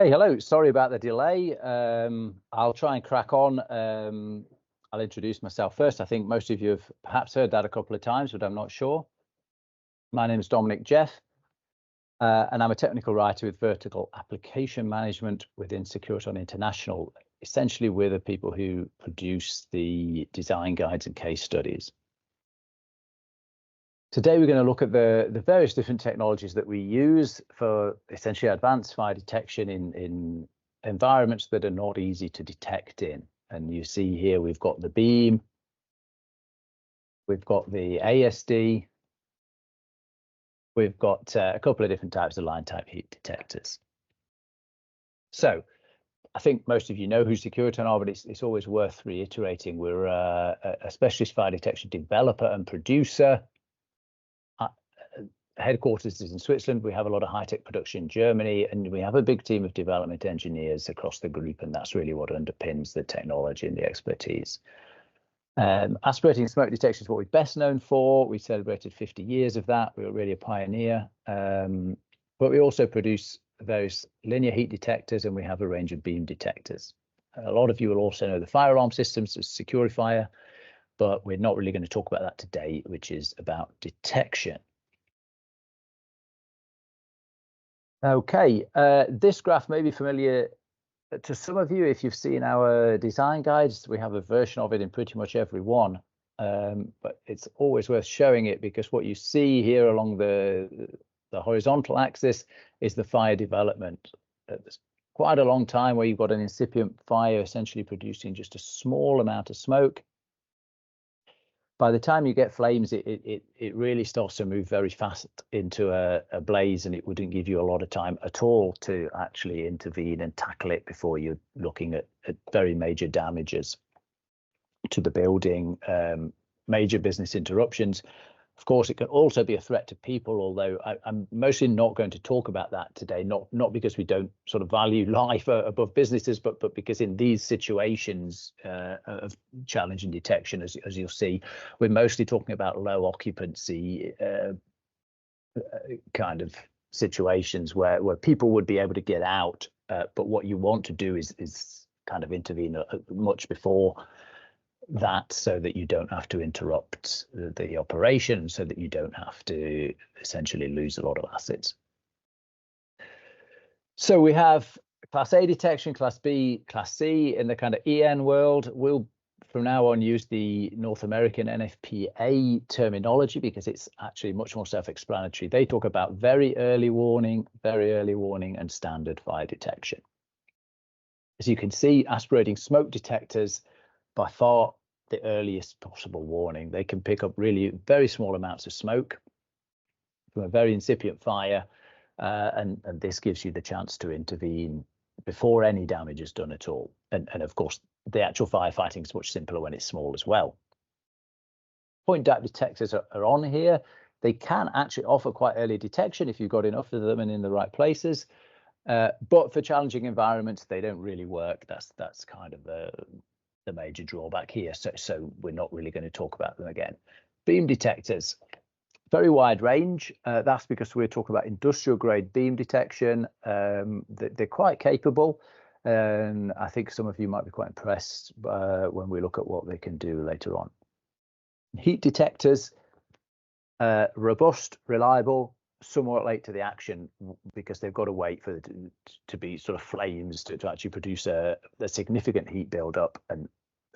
Hey, hello. Sorry about the delay. I'll try and crack on. I'll introduce myself first. I think most of you have perhaps heard that a couple of times, but I'm not sure. My name is Dominic Jeff, and I'm a technical writer with vertical application management within Securiton International. Essentially, we're the people who produce the design guides and case studies. Today, we're going to look at the various different technologies that we use for essentially advanced fire detection in environments that are not easy to detect in. And you see here, we've got the beam, we've got the ASD, we've got a couple of different types of line type heat detectors. So I think most of you know who Securiton are, but it's always worth reiterating. We're a specialist fire detection developer and producer. Headquarters is in Switzerland. We have a lot of high-tech production in Germany, and we have a big team of development engineers across the group, and that's really what underpins the technology and the expertise. Aspirating smoke detection is what we're best known for. We celebrated 50 years of that. We were really a pioneer, but we also produce various linear heat detectors, and we have a range of beam detectors. A lot of you will also know the fire alarm systems, Securify, but we're not really going to talk about that today, which is about detection. Okay, this graph may be familiar to some of you if you've seen our design guides. We have a version of it in pretty much every one, but it's always worth showing it because what you see here along the horizontal axis is the fire development. There's quite a long time where you've got an incipient fire essentially producing just a small amount of smoke. By the time you get flames, it really starts to move very fast into a blaze, and it wouldn't give you a lot of time at all to actually intervene and tackle it before you're looking at very major damages to the building, major business interruptions. Of course, it can also be a threat to people, although I'm mostly not going to talk about that today, not because we don't sort of value life above businesses, but because in these situations of challenging detection, as you'll see, we're mostly talking about low occupancy kind of situations where people would be able to get out, but what you want to do is kind of intervene much before that, so that you don't have to interrupt the operation, so that you don't have to essentially lose a lot of assets. So we have Class A detection, Class B, Class C. In the kind of EN world, we'll from now on use the North American NFPA terminology because it's actually much more self-explanatory. They talk about very early warning, and standard fire detection. As you can see, aspirating smoke detectors by far the earliest possible warning. They can pick up really very small amounts of smoke from a very incipient fire, and this gives you the chance to intervene before any damage is done at all. And of course, the actual firefighting is much simpler when it's small as well. Point depth detectors are on here. They can actually offer quite early detection if you've got enough of them and in the right places. But for challenging environments, they don't really work. That's kind of the major drawback here. So we're not really going to talk about them again. Beam detectors, very wide range. That's because we're talking about industrial grade beam detection. They're quite capable, and I think some of you might be quite impressed when we look at what they can do later on. Heat detectors, robust, reliable, somewhat late to the action because they've got to wait for it to be sort of flames to actually produce a significant heat buildup. And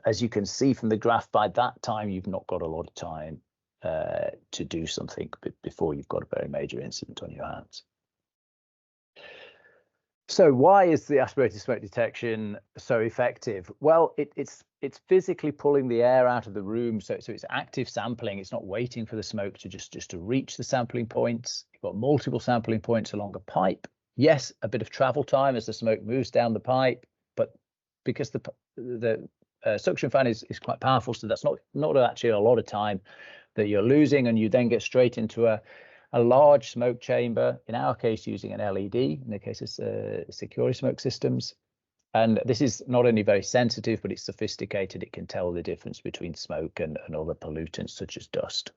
as you can see from the graph, by that time you've not got a lot of time to do something before you've got a very major incident on your hands. So why is the aspirated smoke detection so effective? Well, it's physically pulling the air out of the room, so it's active sampling. It's not waiting for the smoke to just to reach the sampling points. You've got multiple sampling points along a pipe. Yes, a bit of travel time as the smoke moves down the pipe, but because the suction fan is quite powerful, so that's not actually a lot of time that you're losing, and you then get straight into a large smoke chamber, in our case using an LED, in the case of Securi smoke systems. And this is not only very sensitive, but it's sophisticated. It can tell the difference between smoke and other pollutants such as dust.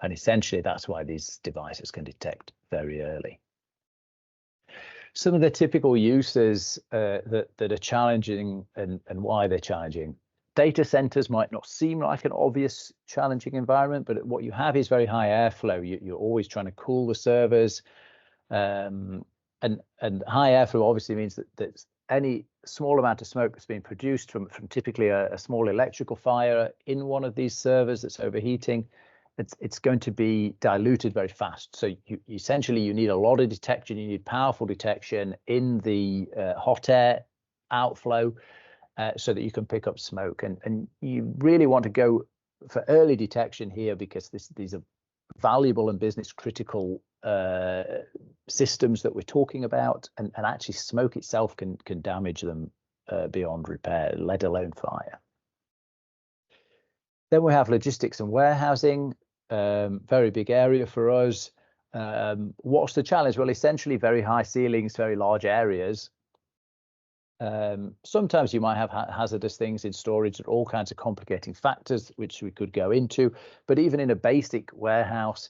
And essentially that's why these devices can detect very early. Some of the typical uses that are challenging and why they're challenging. Data centers might not seem like an obvious challenging environment, but what you have is very high airflow. You're always trying to cool the servers, and high airflow obviously means that any small amount of smoke that's being produced from typically a small electrical fire in one of these servers that's overheating, it's going to be diluted very fast. So essentially you need a lot of detection. You need powerful detection in the hot air outflow so that you can pick up smoke. And you really want to go for early detection here because these are valuable and business critical systems that we're talking about, and actually smoke itself can damage them beyond repair, let alone fire. Then we have logistics and warehousing, very big area for us. What's the challenge? Well, essentially very high ceilings, very large areas. Sometimes you might have hazardous things in storage, and all kinds of complicating factors which we could go into. But even in a basic warehouse,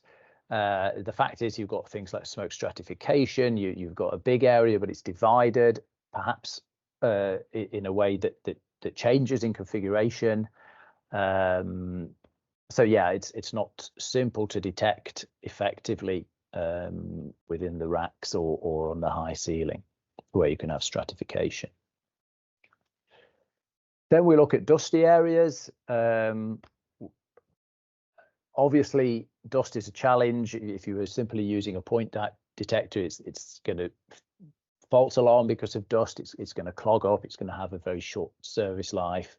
the fact is you've got things like smoke stratification. You've got a big area, but it's divided, perhaps in a way that changes in configuration. So yeah, it's not simple to detect effectively within the racks or on the high ceiling where you can have stratification. Then we look at dusty areas. Obviously, dust is a challenge. If you were simply using a point detector, it's going to false alarm because of dust. It's going to clog up. It's going to have a very short service life.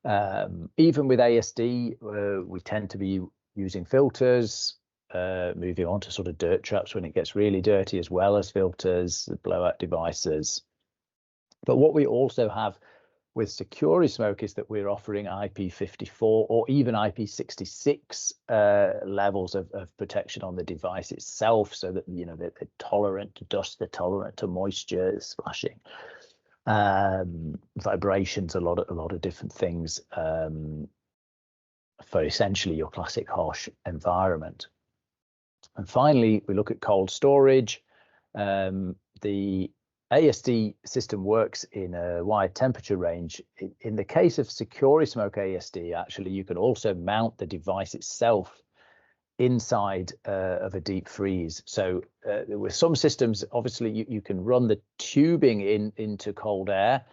Even with ASD, we tend to be using filters, moving on to sort of dirt traps when it gets really dirty, as well as filters, blowout devices. But what we also have with Securismoke is that we're offering IP54 or even IP66 levels of protection on the device itself, so that they're tolerant to dust, they're tolerant to moisture, splashing, vibrations, a lot of different things for essentially your classic harsh environment. And finally, we look at cold storage. The ASD system works in a wide temperature range. In the case of Securismoke ASD, actually, you can also mount the device itself inside of a deep freeze. So with some systems, obviously, you can run the tubing into cold air,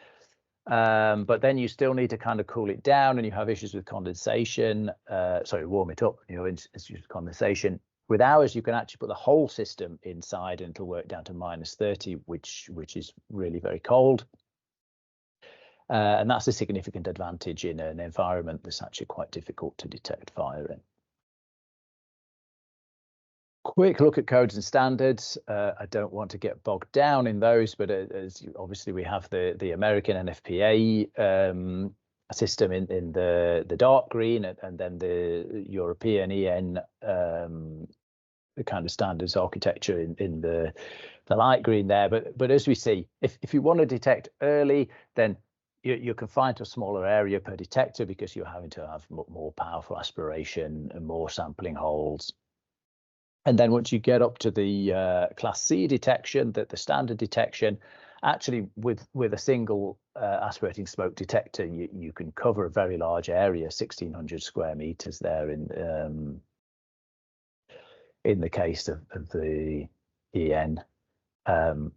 but then you still need to kind of cool it down, and you have issues with condensation. Warm it up, issues with condensation. With ours, you can actually put the whole system inside and it'll work down to -30, which is really very cold. And that's a significant advantage in an environment that's actually quite difficult to detect fire in. Quick look at codes and standards. I don't want to get bogged down in those, but obviously we have the American NFPA system in the dark green, and then the European EN the kind of standards architecture in the light green there. But as we see, if you want to detect early, then you're confined to a smaller area per detector because you're having to have more powerful aspiration and more sampling holes. And then once you get up to the Class C detection, the standard detection, actually with a single aspirating smoke detector, you can cover a very large area, 1,600 square meters there in the case of the EN. And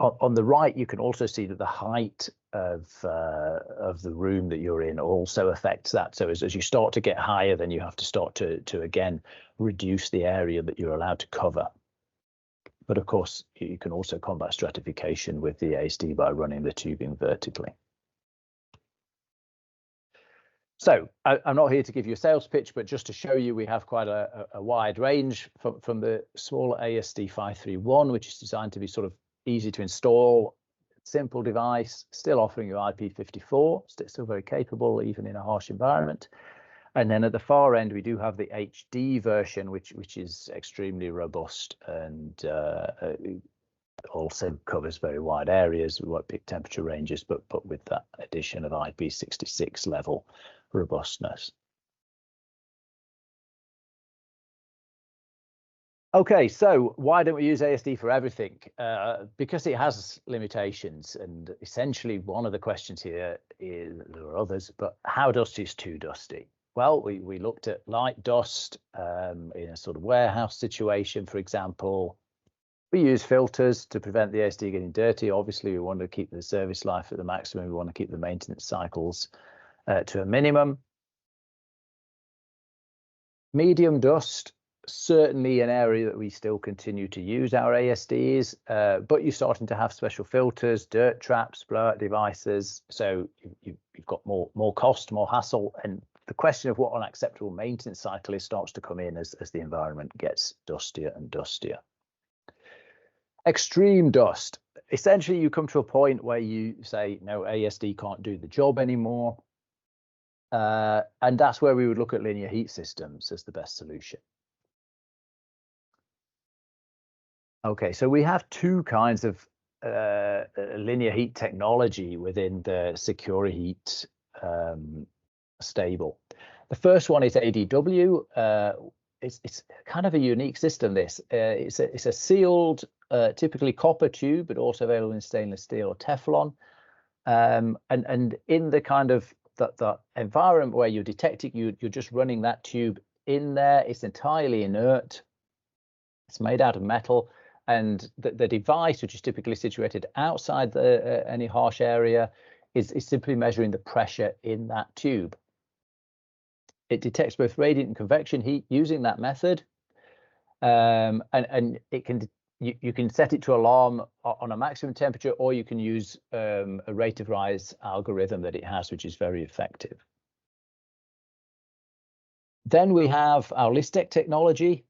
on the right, you can also see that the height of the room that you're in also affects that. So as you start to get higher, then you have to start to again reduce the area that you're allowed to cover. But of course, you can also combat stratification with the ASD by running the tubing vertically. So I'm not here to give you a sales pitch, but just to show you, we have quite a wide range from the smaller ASD 531, which is designed to be sort of easy to install, simple device, still offering you IP54, still very capable even in a harsh environment. And then at the far end, we do have the HD version, which is extremely robust and also covers very wide areas with big temperature ranges, but with that addition of IP66 level robustness. Okay, so why don't we use ASD for everything? Because it has limitations, and essentially one of the questions here is, there are others, but how dusty is too dusty? Well, we looked at light dust in a sort of warehouse situation, for example. We use filters to prevent the ASD getting dirty. Obviously, we want to keep the service life at the maximum. We want to keep the maintenance cycles to a minimum. Medium dust, certainly an area that we still continue to use our ASDs, but you're starting to have special filters, dirt traps, blowout devices. So you've got more cost, more hassle, and the question of what an acceptable maintenance cycle is starts to come in as the environment gets dustier and dustier. Extreme dust. Essentially, you come to a point where you say, no, ASD can't do the job anymore. And that's where we would look at linear heat systems as the best solution. Okay, so we have two kinds of linear heat technology within the Securiheat stable. The first one is ADW. It's kind of a unique system. This it's a sealed, typically copper tube, but also available in stainless steel or Teflon. And in the kind of the environment where you're detecting, you're just running that tube in there. It's entirely inert. It's made out of metal, and the device, which is typically situated outside any harsh area, is simply measuring the pressure in that tube. It detects both radiant and convection heat using that method, and it can you can set it to alarm on a maximum temperature, or you can use a rate of rise algorithm that it has, which is very effective. Then we have our Listec technology,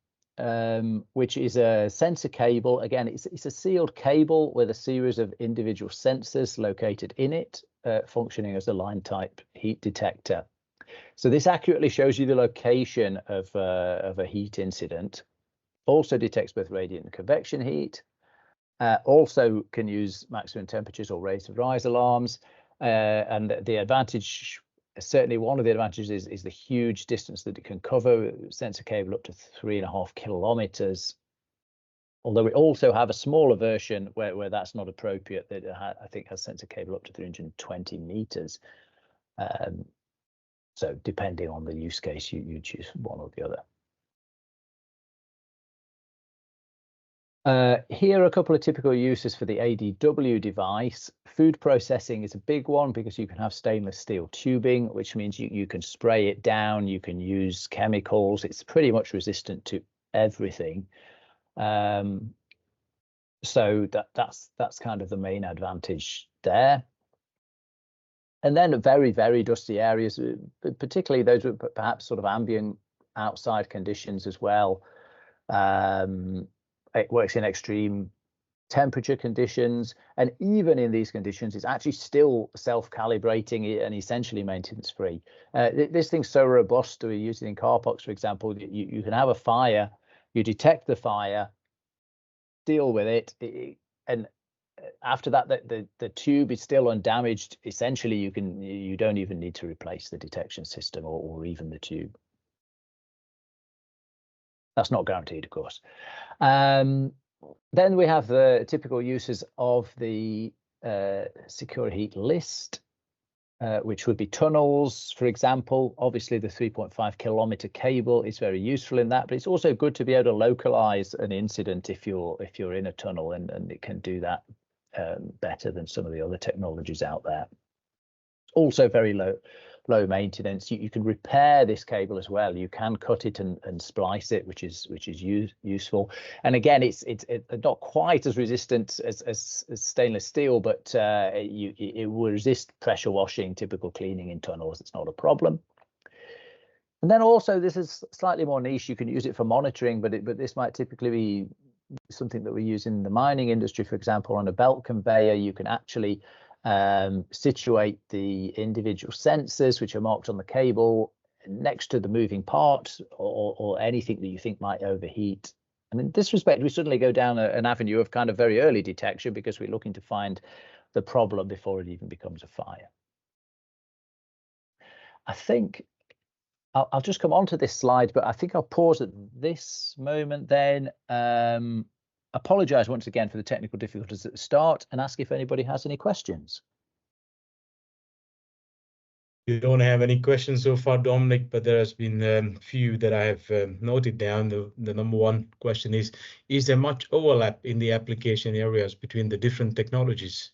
which is a sensor cable. Again, it's a sealed cable with a series of individual sensors located in it, functioning as a line type heat detector. So this accurately shows you the location of a heat incident. Also detects both radiant and convection heat. Also can use maximum temperatures or rate of rise alarms. And the advantage, certainly one of the advantages, is the huge distance that it can cover. Sensor cable up to 3.5 kilometers. Although we also have a smaller version where that's not appropriate, that I think has sensor cable up to 320 meters. So depending on the use case, you choose one or the other. Here are a couple of typical uses for the ADW device. Food processing is a big one because you can have stainless steel tubing, which means you can spray it down, you can use chemicals. It's pretty much resistant to everything. So that's kind of the main advantage there. And then very, very dusty areas, particularly those with perhaps sort of ambient outside conditions as well. It works in extreme temperature conditions, and even in these conditions, it's actually still self-calibrating and essentially maintenance-free. This thing's so robust, we use it in car parks, for example. You can have a fire, you detect the fire, deal with it, and after that, the tube is still undamaged. Essentially, you don't even need to replace the detection system or even the tube. That's not guaranteed, of course. Then we have the typical uses of the Securiheat list, which would be tunnels, for example. Obviously, the 3.5 kilometer cable is very useful in that, but it's also good to be able to localize an incident if you're in a tunnel, and it can do that better than some of the other technologies out there. Also very low maintenance. You can repair this cable as well. You can cut it and splice it, which is useful. And again, it's not quite as resistant as stainless steel, but it will resist pressure washing, typical cleaning in tunnels. It's not a problem. And then also, this is slightly more niche. You can use it for monitoring, but this might typically be something that we use in the mining industry. For example, on a belt conveyor, you can actually situate the individual sensors, which are marked on the cable, next to the moving part or anything that you think might overheat. And in this respect, we suddenly go down an avenue of kind of very early detection, because we're looking to find the problem before it even becomes a fire. I think I'll just come on to this slide, but I think I'll pause at this moment then. Apologise once again for the technical difficulties at the start and ask if anybody has any questions. You don't have any questions so far, Dominic, but there has been a few that I have noted down. The number one question is there much overlap in the application areas between the different technologies?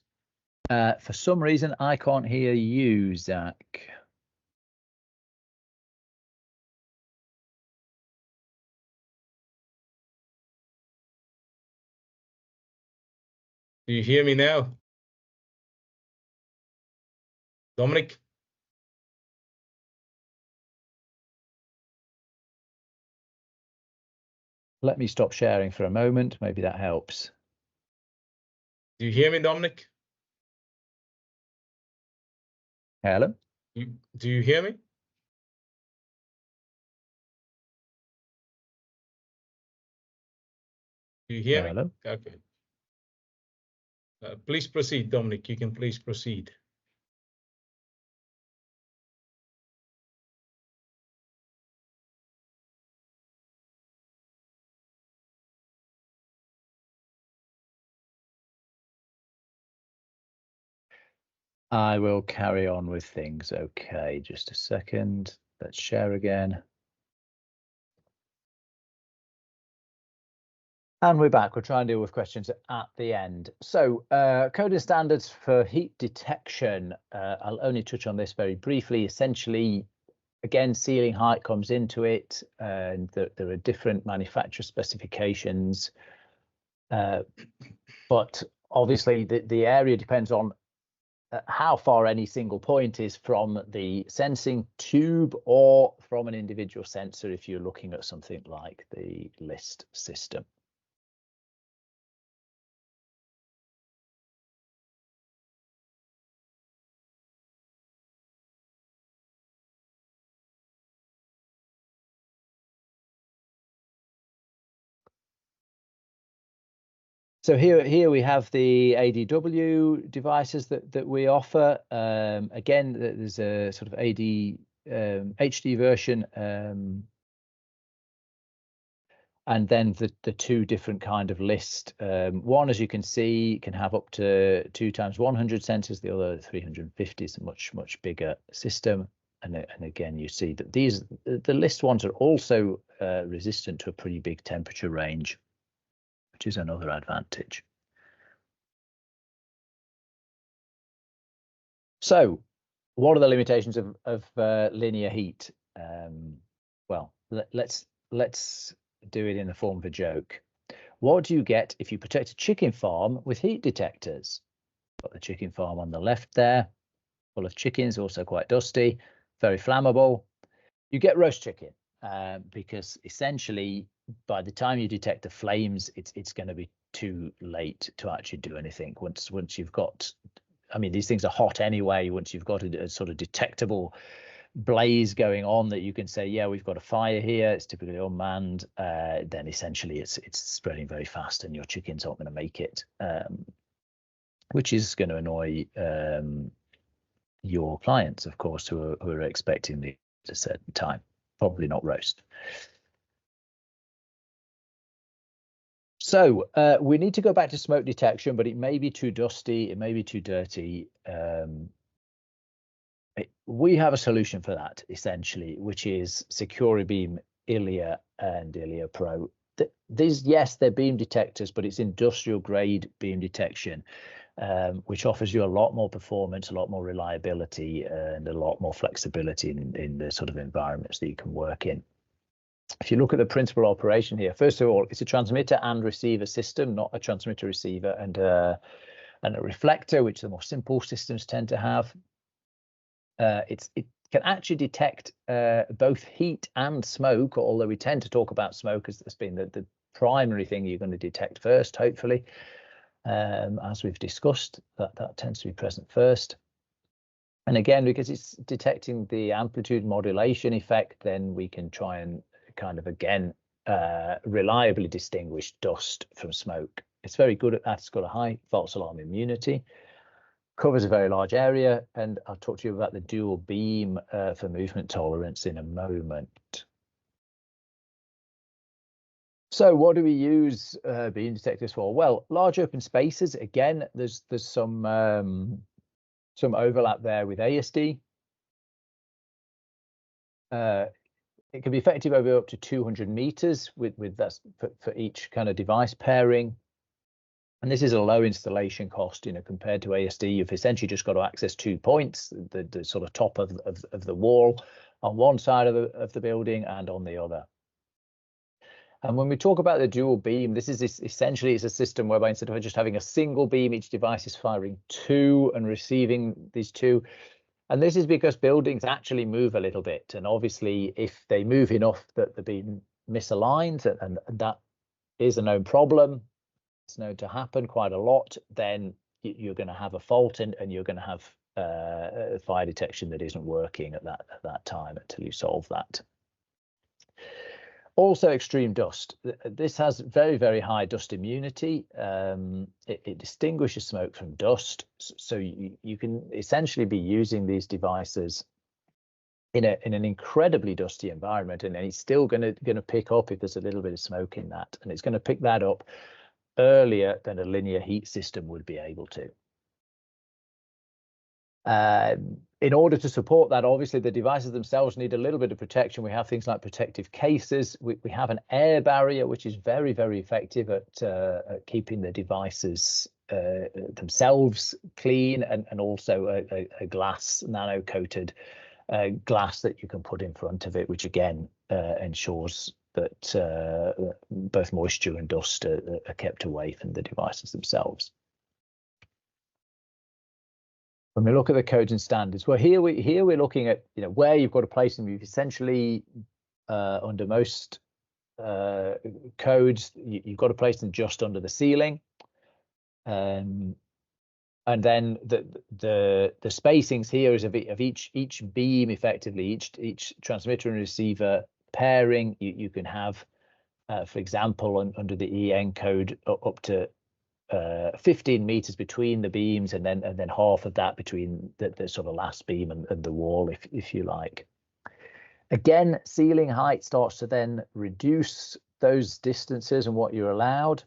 For some reason, I can't hear you, Zach. Do you hear me now? Dominic? Let me stop sharing for a moment. Maybe that helps. Do you hear me, Dominic? Hello? Do you hear me? Do you hear Hello? me? Okay. Please proceed, Dominic. You can please proceed. I will carry on with things. Okay, just a second. Let's share again. And we're back. We'll try and deal with questions at the end. So coding standards for heat detection. I'll only touch on this very briefly. Essentially, again, ceiling height comes into it, and there are different manufacturer specifications. But obviously, the area depends on how far any single point is from the sensing tube or from an individual sensor if you're looking at something like the LIST system. So here we have the ADW devices that we offer. Again, there's a sort of HD version, and then the two different kind of LIST. One, as you can see, can have up to 2 times 100 sensors. The other 350 is a much bigger system. And again, you see that the LIST ones are also resistant to a pretty big temperature range, which is another advantage. So what are the limitations of linear heat? Well, let's do it in the form of a joke. What do you get if you protect a chicken farm with heat detectors? Got the chicken farm on the left there, full of chickens, also quite dusty, very flammable. You get roast chicken because essentially by the time you detect the flames, it's going to be too late to actually do anything. Once you've got, I mean, these things are hot anyway. Once you've got a sort of detectable blaze going on that you can say, yeah, we've got a fire here, it's typically unmanned, then essentially it's spreading very fast and your chickens aren't going to make it, which is going to annoy your clients, of course, who are expecting the at a certain time. Probably not roast. So we need to go back to smoke detection, but it may be too dusty, it may be too dirty. We have a solution for that, essentially, which is Securibeam Ilia and Ilia Pro. These, yes, they're beam detectors, but it's industrial grade beam detection, which offers you a lot more performance, a lot more reliability, and a lot more flexibility in the sort of environments that you can work in. If you look at the principal operation here, first of all, it's a transmitter and receiver system, not a transmitter receiver and a reflector, which the more simple systems tend to have. It can actually detect both heat and smoke, although we tend to talk about smoke as being the primary thing you're going to detect first, hopefully. As we've discussed, that tends to be present first. And again, because it's detecting the amplitude modulation effect, then we can try and kind of, again, reliably distinguish dust from smoke. It's very good at that. It's got a high false alarm immunity. covers a very large area, and I'll talk to you about the dual beam for movement tolerance in a moment. So what do we use beam detectors for? Well, large open spaces, again, there's some overlap there with ASD. It can be effective over up to 200 meters with that for each kind of device pairing. And this is a low installation cost, compared to ASD. You've essentially just got to access 2 points, the sort of top of the wall on one side of the building and on the other. And when we talk about the dual beam, this is essentially it's a system whereby instead of just having a single beam, each device is firing 2 and receiving these 2. And this is because buildings actually move a little bit. And obviously, if they move enough that the beam misaligns, and that is a known problem, it's known to happen quite a lot, then you're going to have a fault and you're going to have fire detection that isn't working at that time until you solve that. Also, extreme dust. This has very, very high dust immunity. It distinguishes smoke from dust, so you can essentially be using these devices in an incredibly dusty environment, and it's still going to pick up if there's a little bit of smoke in that, and it's going to pick that up earlier than a linear heat system would be able to. In order to support that, obviously, the devices themselves need a little bit of protection. We have things like protective cases. We have an air barrier, which is very, very effective at keeping the devices themselves clean, and also a glass, nano-coated glass that you can put in front of it, which again ensures that both moisture and dust are kept away from the devices themselves. When we look at the codes and standards, well, here we're looking at where you've got to place them. You've essentially under most codes, you've got to place them just under the ceiling, and then the spacings here is of each beam, effectively each transmitter and receiver pairing. You can have, for example, under the EN code, up to 15 meters between the beams, and then half of that between the sort of last beam and the wall, if you like. Again, ceiling height starts to then reduce those distances and what you're allowed.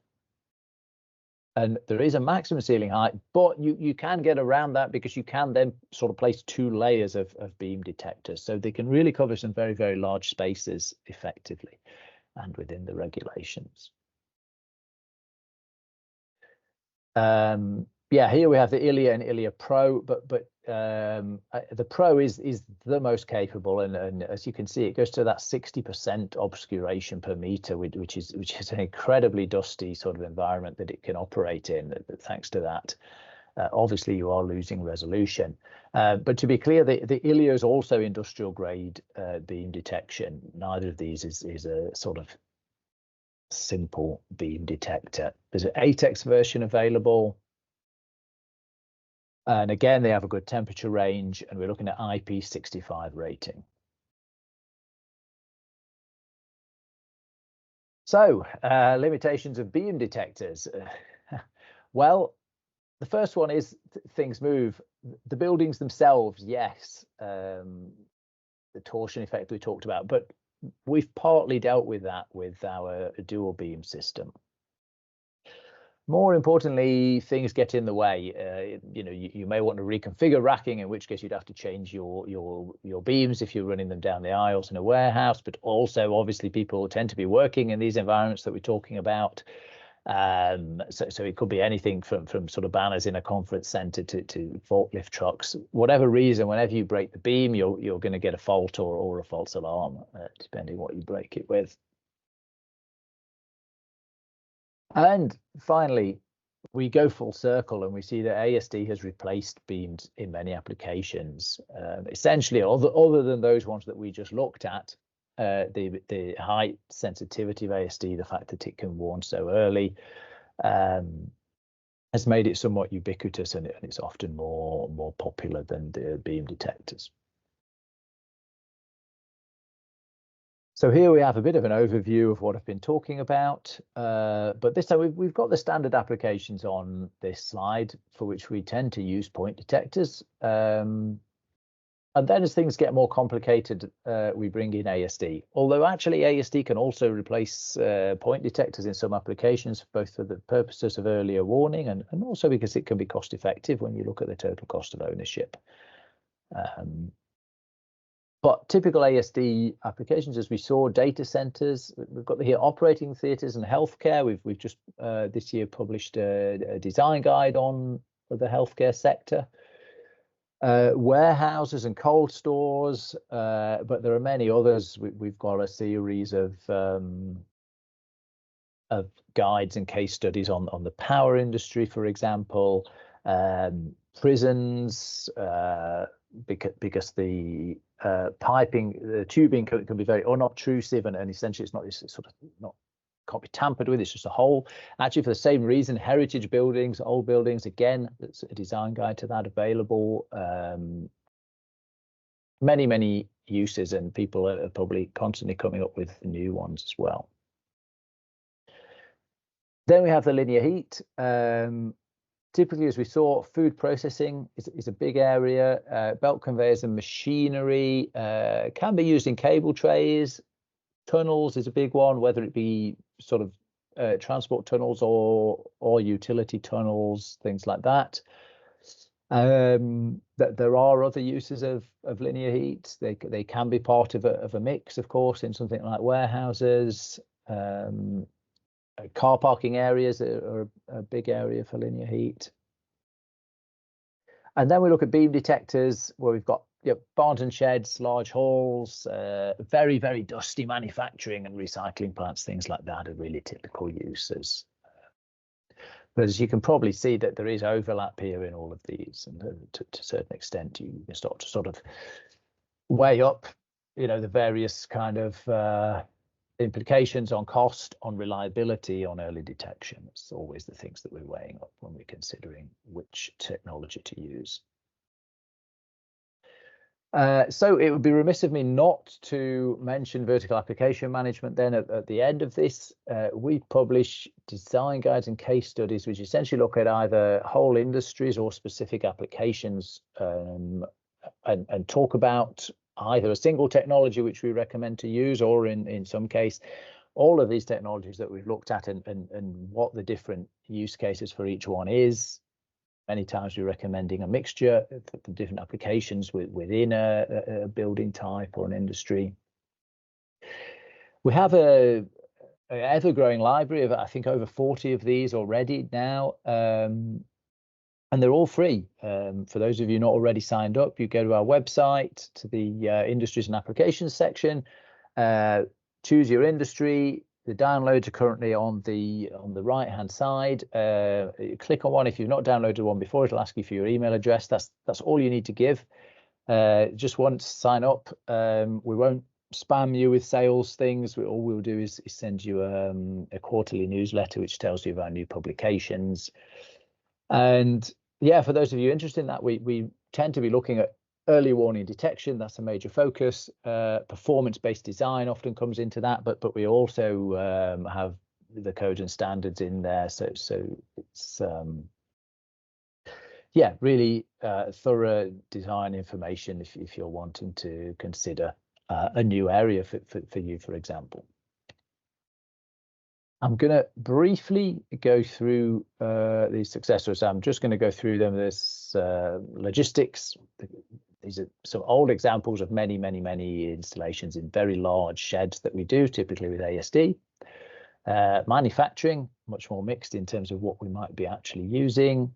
And there is a maximum ceiling height, but you can get around that because you can then sort of place 2 layers of beam detectors. So they can really cover some very, very large spaces effectively and within the regulations. Yeah, here we have the ILIA and ILIA Pro, but the Pro is the most capable, and as you can see, it goes to that 60% obscuration per meter, which is an incredibly dusty sort of environment that it can operate in. Thanks to that, obviously you are losing resolution, but to be clear, the ILIA is also industrial grade beam detection. Neither of these is a sort of simple beam detector. There's an ATEX version available, and again they have a good temperature range, and we're looking at IP65 rating. So limitations of beam detectors. Well, the first one is things move. The buildings themselves, yes, the torsion effect we talked about, but we've partly dealt with that with our dual beam system. More importantly, things get in the way. You may want to reconfigure racking, in which case you'd have to change your beams if you're running them down the aisles in a warehouse. But also, obviously, people tend to be working in these environments that we're talking about. So it could be anything from sort of banners in a conference center to forklift trucks. Whatever reason, whenever you break the beam, you're going to get a fault or a false alarm, depending what you break it with. And finally, we go full circle and we see that ASD has replaced beams in many applications. Essentially, other than those ones that we just looked at, the high sensitivity of ASD, the fact that it can warn so early, has made it somewhat ubiquitous, and it's often more popular than the beam detectors. So here we have a bit of an overview of what I've been talking about, but this time we've got the standard applications on this slide for which we tend to use point detectors. And then as things get more complicated, we bring in ASD. Although actually ASD can also replace point detectors in some applications, both for the purposes of earlier warning and also because it can be cost effective when you look at the total cost of ownership. But typical ASD applications, as we saw, data centers, we've got here operating theatres and healthcare. We've just this year published a design guide on the healthcare sector. Warehouses and cold stores, but there are many others. We've got a series of guides and case studies on the power industry, for example, prisons, because the piping, the tubing can be very unobtrusive, and essentially it's sort of not, can't be tampered with. It's just a hole. Actually, for the same reason, heritage buildings, old buildings, again, there's a design guide to that available. Many uses, and people are probably constantly coming up with new ones as well. Then we have the linear heat. Typically, as we saw, food processing is a big area. Belt conveyors and machinery can be used in cable trays. Tunnels is a big one, whether it be sort of transport tunnels or utility tunnels, things like that. That there are other uses of linear heat. They can be part of a mix, of course, in something like warehouses. Car parking areas are a big area for linear heat. And then we look at beam detectors, where we've got barns and sheds, large halls, very dusty manufacturing and recycling plants, things like that are really typical uses. But as you can probably see, that there is overlap here in all of these, and to a certain extent, you can start to sort of weigh up, the various kind of implications on cost, on reliability, on early detection. It's always the things that we're weighing up when we're considering which technology to use. So it would be remiss of me not to mention vertical application management then at the end of this. We publish design guides and case studies which essentially look at either whole industries or specific applications, and talk about either a single technology which we recommend to use, or in some case all of these technologies that we've looked at, and what the different use cases for each one is. Many times we're recommending a mixture of different applications within a building type or an industry. We have a ever-growing library of, I think, over 40 of these already now, and they're all free. For those of you not already signed up, you go to our website, to the industries and applications section, choose your industry. The downloads are currently on the right-hand side. Click on one. If you've not downloaded one before, it'll ask you for your email address. That's all you need to give. Just once sign up. We won't spam you with sales things. All we'll do is send you a quarterly newsletter which tells you of our new publications. And yeah, for those of you interested in that, we tend to be looking at early warning detection. That's a major focus. Performance-based design often comes into that, but we also have the codes and standards in there. So it's yeah, really thorough design information if you're wanting to consider a new area for you, for example. I'm going to briefly go through these successors. I'm just going to go through them. There's logistics. These are some old examples of many installations in very large sheds that we do, typically with ASD. Manufacturing, much more mixed in terms of what we might be actually using.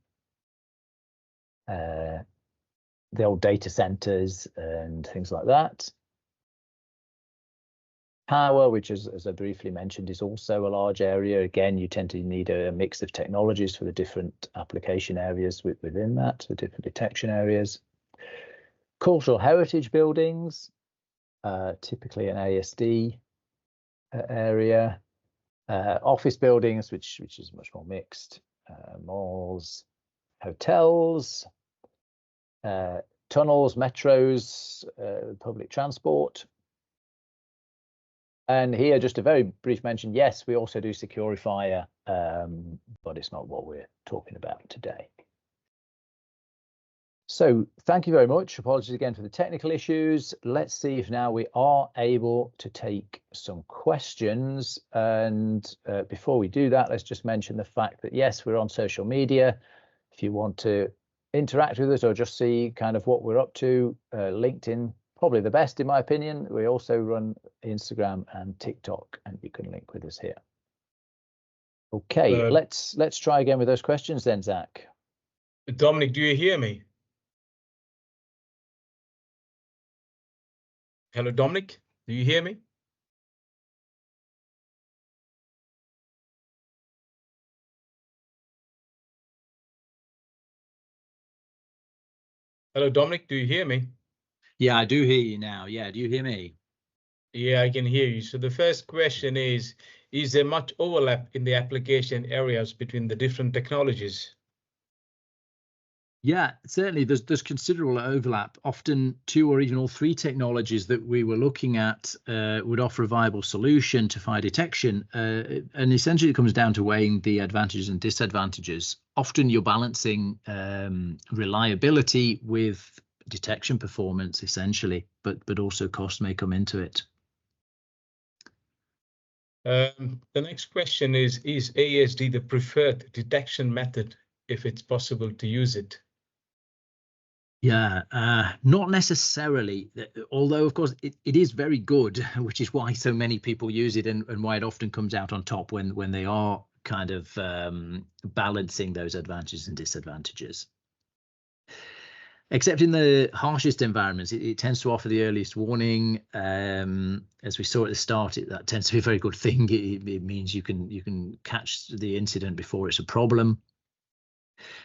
The old data centers and things like that. Power, which as I briefly mentioned, is also a large area. Again, you tend to need a mix of technologies for the different application areas within that, the different detection areas. Cultural heritage buildings, typically an ASD area. Office buildings, which is much more mixed. Malls, hotels, tunnels, metros, public transport. And here, just a very brief mention, yes, we also do Securify, but it's not what we're talking about today. So thank you very much. Apologies again for the technical issues. Let's see if now we are able to take some questions. And before we do that, let's just mention the fact that, yes, we're on social media. If you want to interact with us or just see kind of what we're up to, LinkedIn, probably the best in my opinion. We also run Instagram and TikTok, and you can link with us here. Okay, let's try again with those questions then, Zach. Dominic, do you hear me? Hello, Dominic, do you hear me? Hello, Dominic, do you hear me? Yeah, I do hear you now. Yeah, do you hear me? Yeah, I can hear you. So the first question is there much overlap in the application areas between the different technologies? Yeah, certainly there's considerable overlap. Often 2 or even all 3 technologies that we were looking at would offer a viable solution to fire detection. And essentially it comes down to weighing the advantages and disadvantages. Often you're balancing reliability with detection performance, essentially, but also cost may come into it. The next question is ASD the preferred detection method if it's possible to use it? Yeah, not necessarily, although of course it is very good, which is why so many people use it and why it often comes out on top when they are kind of balancing those advantages and disadvantages. Except in the harshest environments, it tends to offer the earliest warning. As we saw at the start, that tends to be a very good thing. It means you can catch the incident before it's a problem.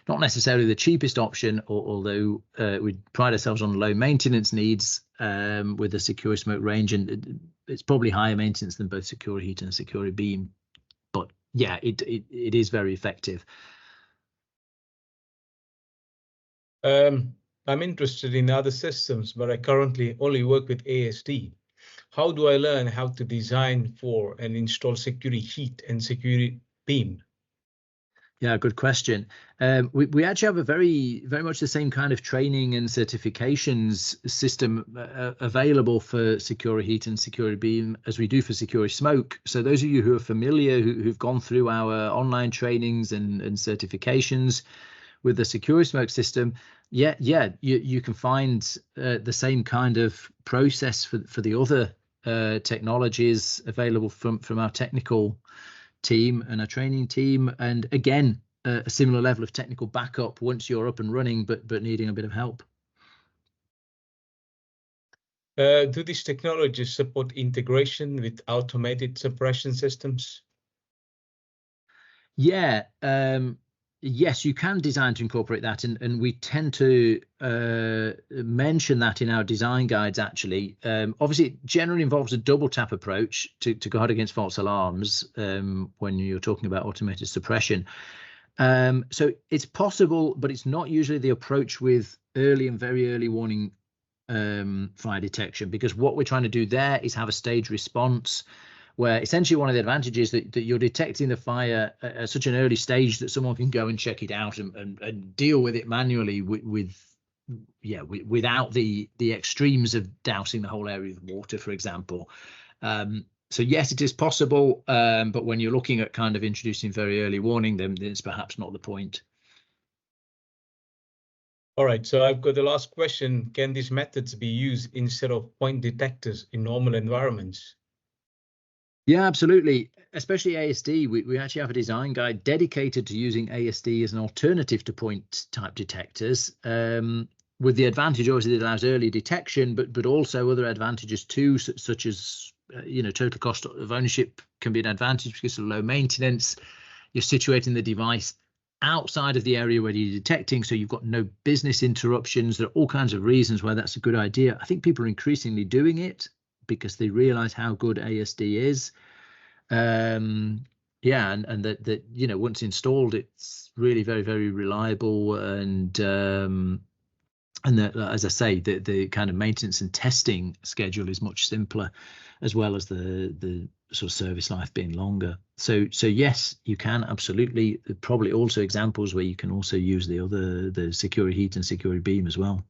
Not necessarily the cheapest option, although we pride ourselves on low maintenance needs with the Securi-Smoke range, and it's probably higher maintenance than both Securi-Heat and Securi-Beam. But yeah, it is very effective. I'm interested in other systems, but I currently only work with ASD. How do I learn how to design for and install Securi-Heat and Securi-Beam? Yeah, good question. We actually have a very much the same kind of training and certifications system available for Securi-Heat and Securi-Beam as we do for Securi-Smoke. So those of you who are familiar, who've gone through our online trainings and certifications with the Securi-Smoke system, you can find the same kind of process for the other technologies available from our technical team and a training team, and again a similar level of technical backup once you're up and running, but needing a bit of help. Do these technologies support integration with automated suppression systems? Yeah, yes, you can design to incorporate that, and we tend to mention that in our design guides, actually. Obviously, it generally involves a double tap approach to guard against false alarms when you're talking about automated suppression. So it's possible, but it's not usually the approach with early and very early warning fire detection, because what we're trying to do there is have a stage response where essentially one of the advantages that you're detecting the fire at such an early stage that someone can go and check it out and deal with it manually without the extremes of dousing the whole area with water, for example. So yes, it is possible, but when you're looking at kind of introducing very early warning, then it's perhaps not the point. All right, so I've got the last question. Can these methods be used instead of point detectors in normal environments? Yeah, absolutely. Especially ASD, we actually have a design guide dedicated to using ASD as an alternative to point type detectors, with the advantage obviously that it allows early detection, but also other advantages too, such as total cost of ownership can be an advantage because of low maintenance. You're situating the device outside of the area where you're detecting, so you've got no business interruptions. There are all kinds of reasons why that's a good idea. I think people are increasingly doing it because they realize how good ASD is. And that once installed, it's really very, very reliable, and as I say, the kind of maintenance and testing schedule is much simpler, as well as the sort of service life being longer. So yes, you can absolutely. Probably also examples where you can also use the Security Heat and Security Beam as well.